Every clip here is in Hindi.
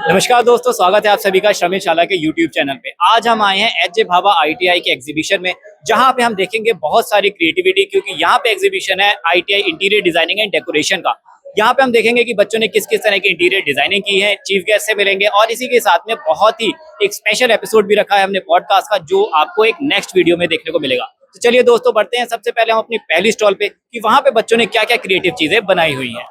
नमस्कार दोस्तों, स्वागत है आप सभी का श्रमिक शाला के YouTube चैनल पे। आज हम आए हैं एच जे भाभा ITI के एग्जीबिशन में, जहां पे हम देखेंगे बहुत सारी क्रिएटिविटी, क्योंकि यहाँ पे एग्जीबिशन है ITI interior designing and decoration का। यहाँ पे हम देखेंगे कि बच्चों ने किस किस तरह की इंटीरियर डिजाइनिंग की है, चीफ गेस्ट से मिलेंगे और इसी के साथ में बहुत ही एक स्पेशल एपिसोड भी रखा है हमने पॉडकास्ट का, जो आपको एक नेक्स्ट वीडियो में देखने को मिलेगा। तो चलिए दोस्तों बढ़ते हैं। सबसे पहले हम अपनी पहली स्टॉल पे कि वहाँ पे बच्चों ने क्या क्या क्रिएटिव चीजें बनाई हुई है।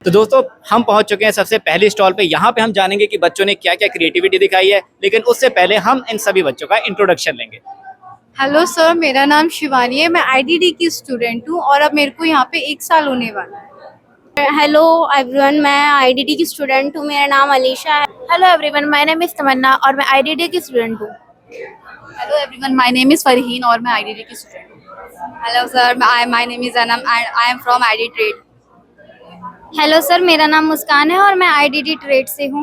तो दोस्तों हम पहुंच चुके हैं सबसे पहली स्टॉल पे। यहाँ पे हम जानेंगे कि बच्चों ने क्या क्या क्रिएटिविटी दिखाई है, लेकिन उससे पहले हम इन सभी बच्चों का इंट्रोडक्शन लेंगे। हेलो सर, मेरा नाम शिवानी है। मैं आईडीडी की स्टूडेंट हूँ और अब मेरे को यहाँ पे 1 साल होने वाला है। हेलो एवरीवन, मैं आईडीडी की स्टूडेंट हूँ। मेरा नाम अलीशा है। Hello everyone, my name is Tamanna और मैं आईडीडी की स्टूडेंट हूँ। Hello everyone, my name is Farheen और मैं आईडीडी की स्टूडेंट हूँ। Hello sir, my name is Anam and I am from ID trade. Hello sir, मेरा नाम मुस्कान है और मैं आईडीडी ट्रेड से हूँ।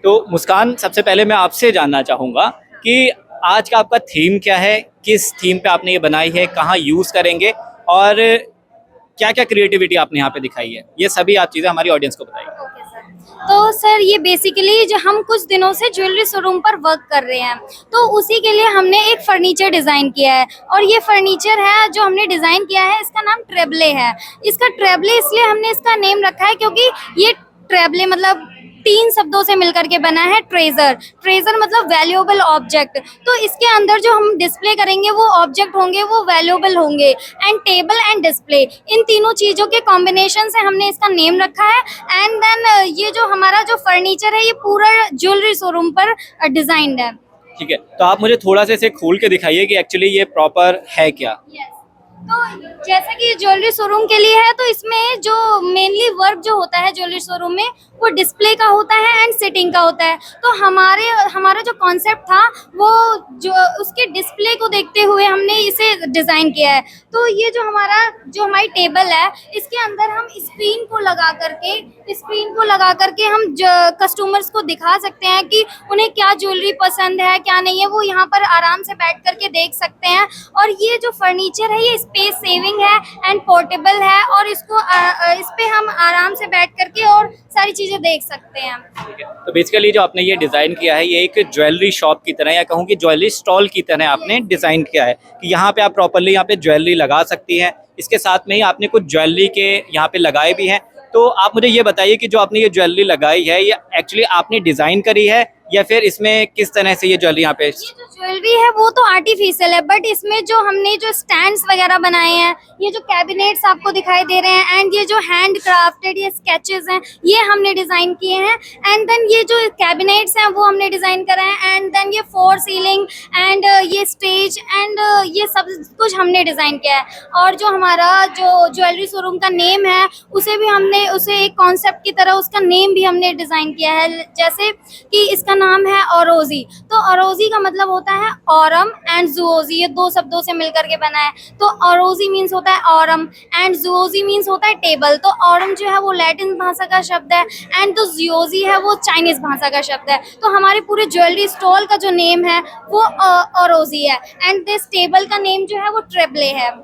तो मुस्कान, सबसे पहले मैं आपसे जानना चाहूँगा कि आज का आपका थीम क्या है, किस थीम पे आपने ये बनाई है, कहाँ यूज़ करेंगे और क्या क्या क्रिएटिविटी आपने यहाँ पे दिखाई है, ये सभी आप चीज़ें हमारी ऑडियंस को बताइए। तो सर, ये बेसिकली जो हम कुछ दिनों से ज्वेलरी शोरूम पर वर्क कर रहे हैं, तो उसी के लिए हमने एक फर्नीचर डिज़ाइन किया है। और ये फर्नीचर है जो हमने डिज़ाइन किया है, इसका नाम ट्रेबले है। इसका ट्रेबले इसलिए हमने इसका नेम रखा है क्योंकि ये ट्रेबले मतलब 3 शब्दों से मिलकर के बना है। ट्रेजर, ट्रेजर मतलब वैल्यूएबल ऑब्जेक्ट। तो इसके अंदर जो हम डिस्प्ले करेंगे वो ऑब्जेक्ट होंगे, वो वैल्यूएबल होंगे। एंड टेबल एंड डिस्प्ले, इन तीनों चीज़ों के कॉम्बिनेशन से हमने इसका नेम रखा है। एंड देन ये जो हमारा जो फर्नीचर है, ये पूरा ज्वेलरी शोरूम पर डिजाइंड है। ठीक है, तो आप मुझे थोड़ा सा इसे खोल के दिखाइए कि एक्चुअली ये प्रॉपर है क्या। तो जैसा कि ज्वेलरी शोरूम के लिए है, तो इसमें जो मेनली वर्क जो होता है ज्वेलरी शोरूम में, वो डिस्प्ले का होता है एंड सिटिंग का होता है। तो हमारा जो कॉन्सेप्ट था वो जो उसके डिस्प्ले को देखते हुए हमने इसे डिज़ाइन किया है। तो ये जो हमारी टेबल है, इसके अंदर हम स्क्रीन को लगा करके हम कस्टमर्स को दिखा सकते हैं कि उन्हें क्या ज्वेलरी पसंद है, क्या नहीं है। वो यहाँ पर आराम से बैठ करके देख सकते हैं। और ये जो फर्नीचर है, ये स्पेस सेविंग है एंड पोर्टेबल है, और इसको इस पे हम आराम से बैठ करके और सारी चीजें देख सकते हैं। ठीक है, तो बेसिकली जो आपने ये डिज़ाइन किया है, ये एक ज्वेलरी शॉप की तरह या कहूँ कि ज्वेलरी स्टॉल की तरह आपने डिज़ाइन किया है कि यहाँ पे आप प्रॉपरली यहाँ पे ज्वेलरी लगा सकती हैं। इसके साथ में ही आपने कुछ ज्वेलरी के यहाँ पे लगाए भी हैं। तो आप मुझे ये बताइए कि जो आपने ये ज्वेलरी लगाई है, ये एक्चुअली आपने डिज़ाइन करी है या फिर इसमें किस तरह से ये ज्वेलरी यहाँ पे? ये जो ज्वेलरी है वो तो आर्टिफिशियल है, बट इसमें जो हमने जो स्टैंड्स वगैरह बनाए हैं, ये जो कैबिनेट्स आपको दिखाई दे रहे हैं, एंड ये जो हैंड क्राफ्टेड ये स्केचेस हैं, ये हमने डिज़ाइन किए हैं। एंड देन ये जो कैबिनेट्स हैं वो हमने डिज़ाइन करा है। एंड देन ये फोर सीलिंग एंड ये स्टेज एंड ये सब कुछ हमने डिज़ाइन किया है। और जो हमारा जो ज्वेलरी शोरूम का नेम है, उसे एक कॉन्सेप्ट की तरह उसका नेम भी हमने डिज़ाइन किया है। जैसे कि इसका नाम है औरोजी। तो औरोजी का मतलब होता है ऑरम एंड ज़ूओजी, ये 2 शब्दों से मिलकर के बना है। तो औरोजी मीन्स होता है ऑरम एंड ज़ूओजी मीन्स होता है टेबल। तो ऑरम जो है वो लैटिन भाषा का शब्द है एंड जो ज़ूओजी है वो चाइनीज़ भाषा का शब्द है। तो हमारे पूरे ज्वेलरी स्टॉल का जो नेम है वो औरोजी है एंड दिस टेबल का नेम जो है वो ट्रेबले है।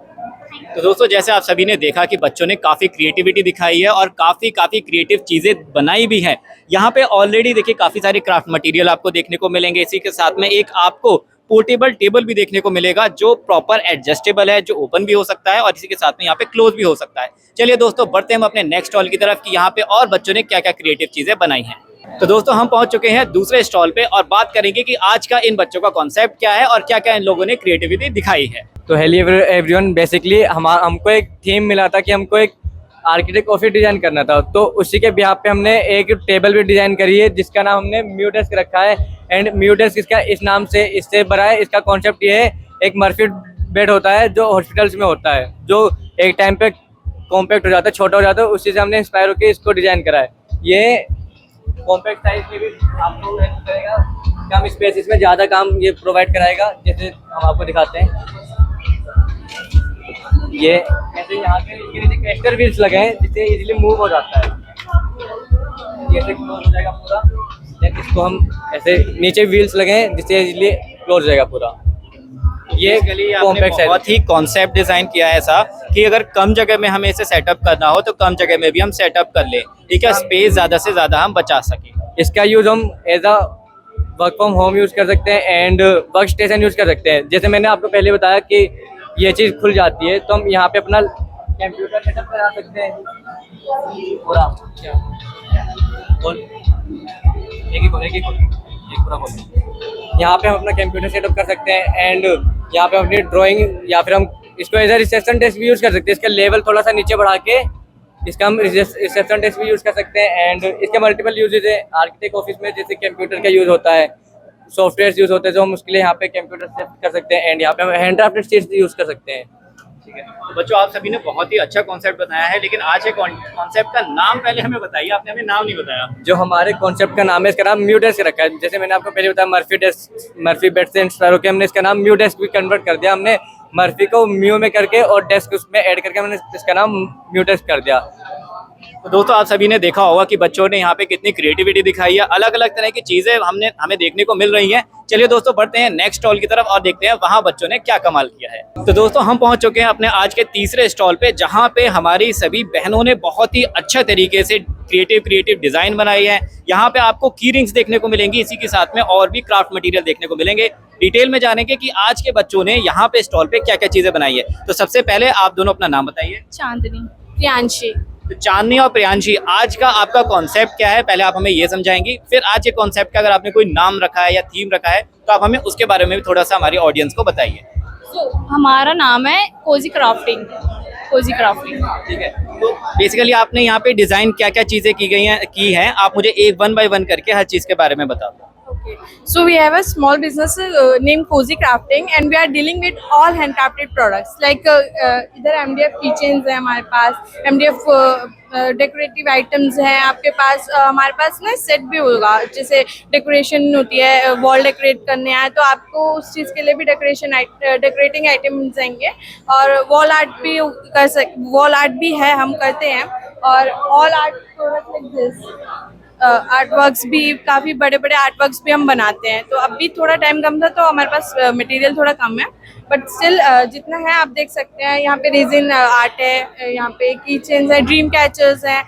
तो दोस्तों, जैसे आप सभी ने देखा कि बच्चों ने काफ़ी क्रिएटिविटी दिखाई है और काफ़ी क्रिएटिव चीज़ें बनाई भी हैं। यहाँ पे ऑलरेडी देखिए काफ़ी सारे क्राफ्ट मटेरियल आपको देखने को मिलेंगे। इसी के साथ में एक आपको पोर्टेबल टेबल भी देखने को मिलेगा, जो प्रॉपर एडजस्टेबल है, जो ओपन भी हो सकता है और इसी के साथ में यहाँ पे क्लोज भी हो सकता है। चलिए दोस्तों, बढ़ते हैं हम अपने नेक्स्ट स्टॉल की तरफ कि यहाँ पे और बच्चों ने क्या क्या क्रिएटिव चीज़ें बनाई हैं। तो दोस्तों, हम पहुंच चुके हैं दूसरे स्टॉल पे और बात करेंगे कि आज का इन बच्चों का कॉन्सेप्ट क्या है और क्या क्या इन लोगों ने क्रिएटिविटी दिखाई है। तो हेलो एवरीवन, बेसिकली हमको एक थीम मिला था कि हमको एक आर्किटेक्ट ऑफिस डिजाइन करना था, तो उसी के बिहाफ पे हमने एक टेबल भी डिजाइन करी है जिसका नाम हमने म्यू डेस्क रखा है। एंड म्यू डेस्क इसका इस नाम से इससे बना है। इसका कॉन्सेप्ट ये है, एक मर्फी बेड होता है जो हॉस्पिटल्स में होता है, जो एक टाइम पे कॉम्पैक्ट हो जाता है, छोटा हो जाता है, उसी से हमने इंस्पायर होकर इसको डिजाइन करा है। ये कॉम्पैक्ट साइज में भी आपको हेल्प करेगा, कम स्पेस इसमें ज़्यादा काम ये प्रोवाइड कराएगा। जैसे हम आपको दिखाते हैं, ये ऐसे यहाँ पे इसके नीचे कैस्टर व्हील्स लगे हैं जिससे इजीली मूव हो जाता है। ये ऐसे क्लोज हो जाएगा पूरा। देन इसको हम ऐसे नीचे व्हील्स लगे हैं जिससे इजीली क्लोज हो जाएगा पूरा। ये आपने कॉम्पैक्ट साइज बहुत ही कॉन्सेप्ट डिजाइन किया है ऐसा कि अगर कम जगह में हमें इसे सेटअप करना हो तो कम जगह में भी हम सेटअप कर लें, ठीक है, स्पेस ज़्यादा से ज़्यादा हम बचा सकें। इसका यूज़ हम as a work from home use कर सकते हैं एंड वर्क स्टेशन यूज़ कर सकते हैं। जैसे मैंने आपको पहले बताया कि ये चीज़ खुल जाती है तो हम यहाँ पे अपना कंप्यूटर सेटअप करा सकते हैं पूरा। बोल एक पूरा बोल। यहाँ पे हम अपना कंप्यूटर सेटअप कर सकते हैं एंड यहाँ पे अपनी ड्राइंग, या फिर हम इसको एज अ रिसेप्शन डेस्क भी यूज़ कर सकते हैं। इसका लेवल थोड़ा सा नीचे बढ़ा के इसका हम रिसेप्शन डेस्क भी यूज़ कर सकते हैं। एंड इसके मल्टीपल यूजेज है आर्किटेक्ट ऑफिस में, जैसे कंप्यूटर का यूज़ होता है, सॉफ्टवेयर यूज़ होते हैं जो हम उसके लिए यहाँ पे कंप्यूटर से कर सकते हैं। एंड यहाँ पे हम हैंड ड्राफ्टेड शीट्स यूज़ कर सकते हैं। ठीक है, तो बच्चों आप सभी ने बहुत ही अच्छा कॉन्सेप्ट बताया है, लेकिन आज के कॉन्सेप्ट का नाम पहले हमें बताइए। आपने हमें नाम नहीं बताया। जो हमारे कॉन्सेप्ट का नाम है, इसका नाम म्यू डेस्क रखा है। जैसे मैंने आपको पहले बताया मर्फी बेड से इंस्पायर होकर हमने इसका नाम म्यू डेस्क भी कन्वर्ट कर दिया। हमने मर्फी को म्यू में करके और डेस्क उसमें ऐड करके हमने इसका नाम म्यू डेस्क कर दिया। तो दोस्तों आप सभी ने देखा होगा कि बच्चों ने यहाँ पे कितनी क्रिएटिविटी दिखाई है, अलग अलग तरह की चीजें हमें देखने को मिल रही हैं। चलिए दोस्तों बढ़ते हैं नेक्स्ट स्टॉल की तरफ और देखते हैं वहाँ बच्चों ने क्या कमाल किया है। तो दोस्तों हम पहुँच चुके हैं अपने आज के तीसरे स्टॉल पे, जहाँ पे हमारी सभी बहनों ने बहुत ही अच्छा तरीके से क्रिएटिव डिजाइन बनाई है। यहाँ पे आपको की रिंग्स देखने को मिलेंगी, इसी के साथ में और भी क्राफ्ट मटेरियल देखने को मिलेंगे। डिटेल में जानेंगे कि आज के बच्चों ने यहाँ पे स्टॉल पे क्या क्या चीजें बनाई है। तो सबसे पहले आप दोनों अपना नाम बताइए। चांदनी, प्रियांशी। तो चांदनी और प्रियांशी, आज का आपका कॉन्सेप्ट क्या है, पहले आप हमें ये समझाएंगी, फिर आज के कॉन्सेप्ट का अगर आपने कोई नाम रखा है या थीम रखा है तो आप हमें उसके बारे में भी थोड़ा सा हमारी ऑडियंस को बताइए। हमारा नाम है कोजी क्राफ्टिंग। ठीक है, तो बेसिकली आपने यहाँ पे डिजाइन क्या क्या चीजें की हैं, आप मुझे एक 1 बाय 1 करके हर चीज के बारे में बता दो। Okay. So we have a small business named Cozy Crafting and we are dealing with all handcrafted products like इधर MDF keychains है हमारे पास, MDF डेकोरेटिव आइटम्स हैं आपके पास। हमारे पास ना सेट भी होगा, जैसे डेकोरेशन होती है, वॉल डेकोरेट करने आए तो आपको उस चीज़ के लिए भी डेकोरेटिंग आइटम मिल जाएंगे। और वॉल आर्ट भी है, हम करते हैं। और all art product like this art works भी, काफ़ी बड़े बड़े आर्ट वर्क्स भी हम बनाते हैं। तो अभी थोड़ा टाइम कम था तो हमारे पास मटेरियल थोड़ा कम है, बट स्टिल जितना है आप देख सकते हैं। यहाँ पे रेजिन आर्ट है, यहाँ पे कीचेन्स है, ड्रीम कैचर्स हैं,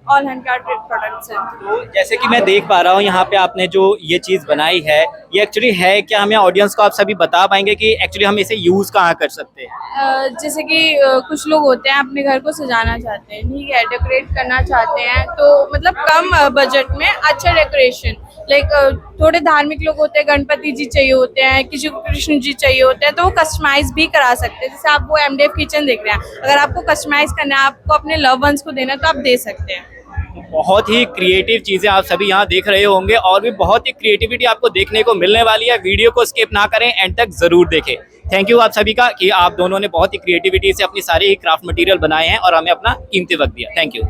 ऑल हैंडक्राफ्टेड प्रोडक्ट्स हैं। तो जैसे कि मैं देख पा रहा हूँ यहाँ पे आपने जो ये चीज़ बनाई है ये एक्चुअली है क्या, हमें ऑडियंस को आप सभी बता पाएंगे कि एक्चुअली हम इसे यूज़ कहाँ कर सकते हैं? जैसे कि कुछ लोग होते हैं अपने घर को सजाना चाहते हैं, ठीक है, डेकोरेट करना चाहते हैं, तो मतलब कम बजट में अच्छा डेकोरेशन, लाइक थोड़े धार्मिक लोग होते हैं, गणपति जी चाहिए होते हैं, किसी को कृष्ण जी चाहिए होते हैं, तो वो कस्टमाइज भी करा सकते हैं। जैसे आप वो MDF किचन देख रहे हैं, अगर आपको कस्टमाइज करना है, आपको अपने लव वंस को देना है तो आप दे सकते हैं। बहुत ही क्रिएटिव चीज़ें आप सभी यहाँ देख रहे होंगे और भी बहुत ही क्रिएटिविटी आपको देखने को मिलने वाली है। वीडियो को स्किप ना करें, एंड तक ज़रूर देखें। थैंक यू आप सभी का कि आप दोनों ने बहुत ही क्रिएटिविटी से अपनी सारी क्राफ्ट मटेरियल बनाए हैं और हमें अपना कीमती वक्त दिया। Thank you.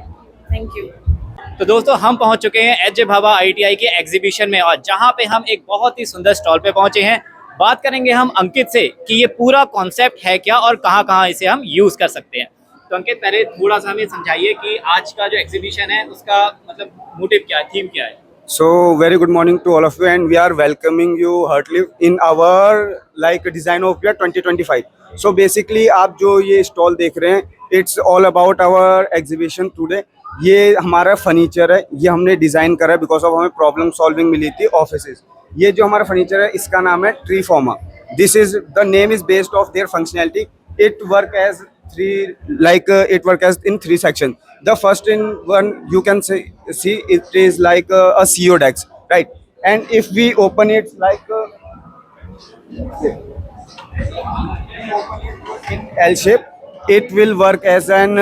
तो दोस्तों हम पहुंच चुके हैं एच जे भाभा ITI के एग्जीबिशन में, और जहां पे हम एक बहुत ही सुंदर स्टॉल पे पहुंचे हैं। बात करेंगे हम अंकित से कि ये पूरा कॉन्सेप्ट है क्या और कहां-कहां इसे हम यूज़ कर सकते हैं। तो अंकित पहले थोड़ा सा हमें समझाइए कि आज का जो एग्जीबिशन है उसका मतलब मोटिव क्या है, थीम क्या है? So very good morning to all of you, and we are welcoming you heartily in our like design of year 2025. So basically आप जो ये स्टॉल देख रहे हैं, it's all about our exhibition today. ये हमारा फर्नीचर है, ये हमने डिज़ाइन करा है बिकॉज ऑफ हमें प्रॉब्लम सॉल्विंग मिली थी ऑफिसेज। ये जो हमारा फर्नीचर है इसका नाम है ट्री फॉर्मा। This is the name is based off their functionality. It work as in 3 sections. The first in one you can see it is like a CO desk, right? And if we open it like in L shape, it will work as an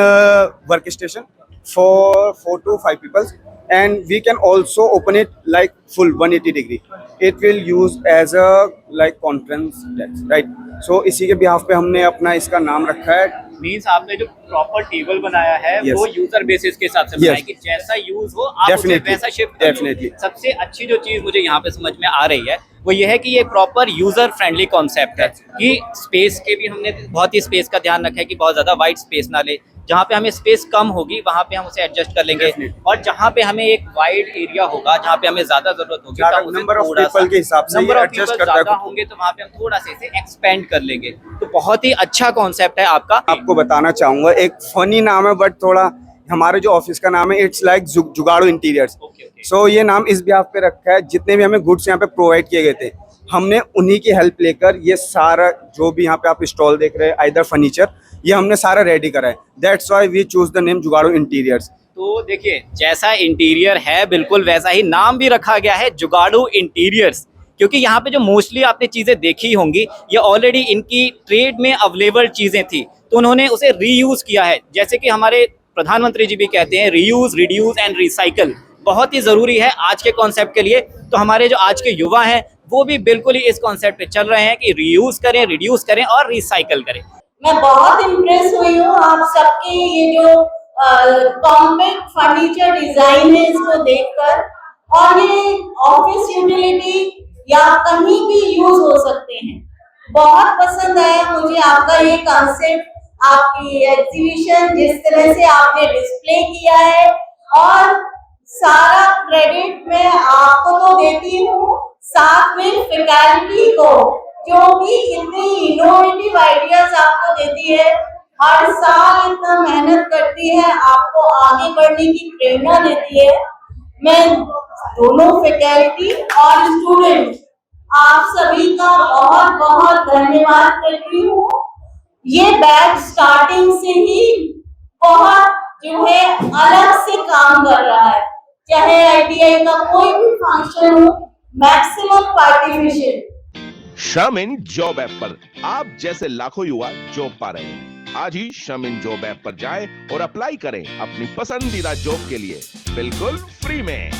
workstation for 4 to 5 people, and we can also open it like full 180 degree. It will use as a like conference desk, right? So इसी के behalf पे हमने अपना इसका नाम रखा है. मीन्स आपने जो प्रॉपर टेबल बनाया है Yes. वो यूजर बेसिस के हिसाब से Yes. बनाया है कि जैसा यूज हो आप उसे Definitely. वैसा शिफ्ट कर लो। Definitely. सबसे अच्छी जो चीज मुझे यहाँ पे समझ में आ रही है वो ये है कि ये प्रॉपर यूजर फ्रेंडली कॉन्सेप्ट है कि स्पेस के भी हमने बहुत ही स्पेस का ध्यान रखा है कि बहुत ज्यादा वाइड स्पेस ना ले, जहाँ पे हमें स्पेस कम होगी वहाँ पे हम उसे एडजस्ट कर लेंगे Definitely. और जहाँ पे हमें एक वाइड एरिया होगा जहाँ पे हमें ज्यादा जरूरत होगी ज़्यादा तो हम उसे number of थोड़ा सा- people के हिसाब से number ये of adjust people करता है ज़्यादा खुद को। होंगे तो वहाँ पे हम थोड़ा सा इसे एक्सपेंड कर लेंगे। तो बहुत ही अच्छा कॉन्सेप्ट है आपका। आपको बताना चाहूंगा, एक फनी नाम है बट थोड़ा हमारे जो ऑफिस का नाम है it's like Jugaadu interiors. Okay okay so ये नाम इस बिहाफ पे रखा है, जितने भी हमें गुड्स यहाँ पे प्रोवाइड किए गए थे हमने उन्हीं की हेल्प लेकर ये सारा जो भी यहाँ पे आप स्टॉल देख रहे हैं आइदर फर्नीचर, ये हमने सारा रेडी करा है. That's why we choose the name Jugaadu interiors. तो देखिए जैसा इंटीरियर है बिल्कुल वैसा ही नाम भी रखा गया है जुगाड़ू इंटीरियर्स, क्योंकि यहाँ पे जो मोस्टली आपने चीज़ें देखी होंगी ये ऑलरेडी इनकी ट्रेड में अवेलेबल चीज़ें थी तो उन्होंने उसे रीयूज़ किया है। जैसे कि हमारे प्रधानमंत्री जी भी कहते हैं रीयूज़ रिड्यूस एंड रिसाइकल बहुत ही ज़रूरी है आज के कॉन्सेप्ट के लिए। तो हमारे जो आज के युवा हैं वो भी बिल्कुल ही इस कॉन्सेप्ट पे चल रहे हैं कि रीयूज़ करें, रिड्यूस करें और रिसाइकल करें। मैं बहुत इम्प्रेस हुई हूँ आप सबके ये जो कॉम्पैक्ट फर्नीचर डिजाइन है इसको देखकर, और ये ऑफिस यूटिलिटी या कहीं भी यूज हो सकते हैं। बहुत पसंद आया मुझे आपका ये कॉन्सेप्ट, आपकी एग्जीबिशन जिस तरह से आपने डिस्प्ले किया है, और सारा क्रेडिट मैं आपको तो देती हूँ, साथ में फैकल्टी को जो भी इतनी इनोवेटिव आइडियाज आपको देती है, हर साल इतना मेहनत करती है, आपको आगे बढ़ने की प्रेरणा देती है। मैं दोनों फैकल्टी और स्टूडेंट आप सभी का बहुत बहुत धन्यवाद करती हूँ। ये बैच स्टार्टिंग से ही बहुत जो है अलग से काम कर रहा है, चाहे ITI का कोई भी फंक्शन हो, मैक्सिमम पार्टिसिपेशन। श्रम इन जॉब ऐप पर आप जैसे लाखों युवा जॉब पा रहे हैं। आज ही श्रम इन जॉब ऐप पर जाएं और अप्लाई करें अपनी पसंदीदा जॉब के लिए बिल्कुल फ्री में।